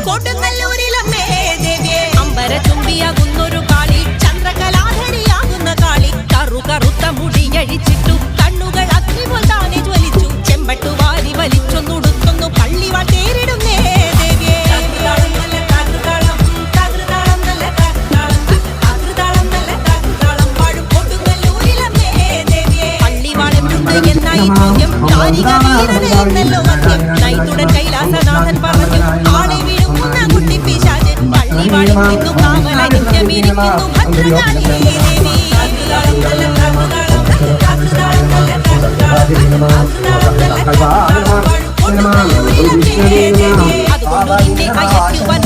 കൊടുങ്ങല്ലൂരിലമ്മേ ദേവിയെ അമ്പര ചുംബിയാകുന്നൊരു കാളി ചന്ദ്രകലാധരിയാകുന്ന കാളി കറുകറുത്ത മുടിയഴിച്ചിട്ടു കണ്ണുകൾ അഗ്നിപോൽ താനെ ജ്വലിച്ചു ചെമ്പട്ടു വാരി വലിച്ചൊന്നുടുത്തൊന്നു പള്ളിവാൾ തേരിടുന്നേ ദേവിയെ പള്ളിവാളെന്തുണ്ട് എന്നായി ചോദ്യം കാരിക വീരനെന്നല്ലോ മദ്യം നൈതുടൻ കൈലാസനാഥൻ പറഞ്ഞു ആളെ വീഴുന്ന കുട്ടി പിശാച് പള്ളിവാളിൽ നിന്നു കാവല നിത്യമിരിക്കുന്നു ഭദ്രകാളി ദേവി അതുകൊണ്ടു നിന്നെ കയറ്റുവാൻ